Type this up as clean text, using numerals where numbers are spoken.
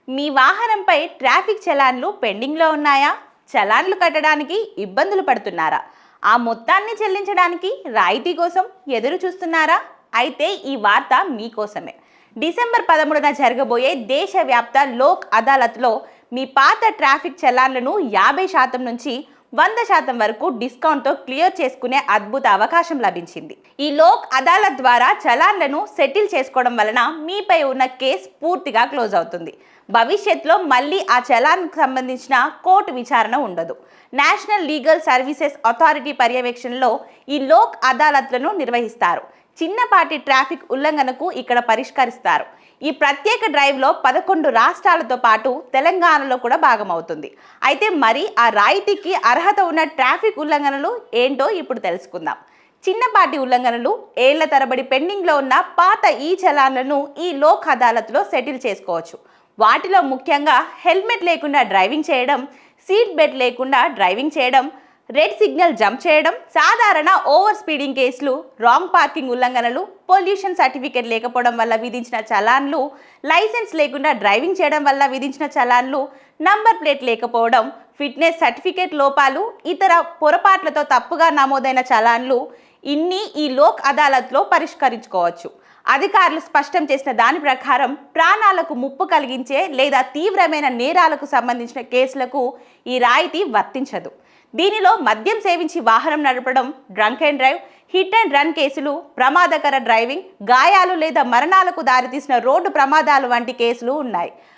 మీ వాహనంపై ట్రాఫిక్ చలాన్లు పెండింగ్లో ఉన్నాయా? చలాన్లు కట్టడానికి ఇబ్బందులు పడుతున్నారా? ఆ మొత్తాన్ని చెల్లించడానికి రాయితీ కోసం ఎదురు చూస్తున్నారా? అయితే ఈ వార్త మీకోసమే. డిసెంబర్ 13న జరగబోయే దేశవ్యాప్త లోక్ అదాలత్లో మీ పాత ట్రాఫిక్ చలాన్లను 50% నుంచి 100% వరకు డిస్కౌంట్తో క్లియర్ చేసుకునే అద్భుత అవకాశం లభించింది. ఈ లోక్ అదాలత్ ద్వారా చలాన్లను సెటిల్ చేసుకోవడం వలన మీపై ఉన్న కేసు పూర్తిగా క్లోజ్ అవుతుంది. భవిష్యత్తులో మళ్ళీ ఆ చలాన్కు సంబంధించిన కోర్టు విచారణ ఉండదు. నేషనల్ లీగల్ సర్వీసెస్ అథారిటీ పర్యవేక్షణలో ఈ లోక్ అదాలత్లను నిర్వహిస్తారు. చిన్నపాటి ట్రాఫిక్ ఉల్లంఘనకు ఇక్కడ పరిష్కరిస్తారు. ఈ ప్రత్యేక డ్రైవ్లో 11 రాష్ట్రాలతో పాటు తెలంగాణలో కూడా భాగమవుతుంది. అయితే మరి ఆ రాయితీకి అర్హత ఉన్న ట్రాఫిక్ ఉల్లంఘనలు ఏంటో ఇప్పుడు తెలుసుకుందాం. చిన్నపాటి ఉల్లంఘనలు, ఏళ్ల తరబడి పెండింగ్లో ఉన్న పాత ఈ చలాన్లను ఈ లోక్ అదాలత్లో సెటిల్ చేసుకోవచ్చు. వాటిలో ముఖ్యంగా హెల్మెట్ లేకుండా డ్రైవింగ్ చేయడం, సీట్ బెల్ట్ లేకుండా డ్రైవింగ్ చేయడం, రెడ్ సిగ్నల్ జంప్ చేయడం, సాధారణ ఓవర్ స్పీడింగ్ కేసులు, రాంగ్ పార్కింగ్ ఉల్లంఘనలు, పొల్యూషన్ సర్టిఫికేట్ లేకపోవడం వల్ల విధించిన చలాన్లు, లైసెన్స్ లేకుండా డ్రైవింగ్ చేయడం వల్ల విధించిన చలాన్లు, నంబర్ ప్లేట్ లేకపోవడం, ఫిట్నెస్ సర్టిఫికేట్ లోపాలు, ఇతర పొరపాట్లతో తప్పుగా నమోదైన చలాన్లు ఇన్ని ఈ లోక్ అదాలత్లో పరిష్కరించుకోవచ్చు. అధికారులు స్పష్టం చేసిన దాని ప్రకారం ప్రాణాలకు ముప్పు కలిగించే లేదా తీవ్రమైన నేరాలకు సంబంధించిన కేసులకు ఈ రాయితీ వర్తించదు. దీనిలో మద్యం సేవించి వాహనం నడపడం, drunk and drive, hit and run కేసులు, ప్రమాదకర డ్రైవింగ్, గాయాలు లేదా మరణాలకు దారితీసిన రోడ్డు ప్రమాదాలు వంటి కేసులు ఉన్నాయి.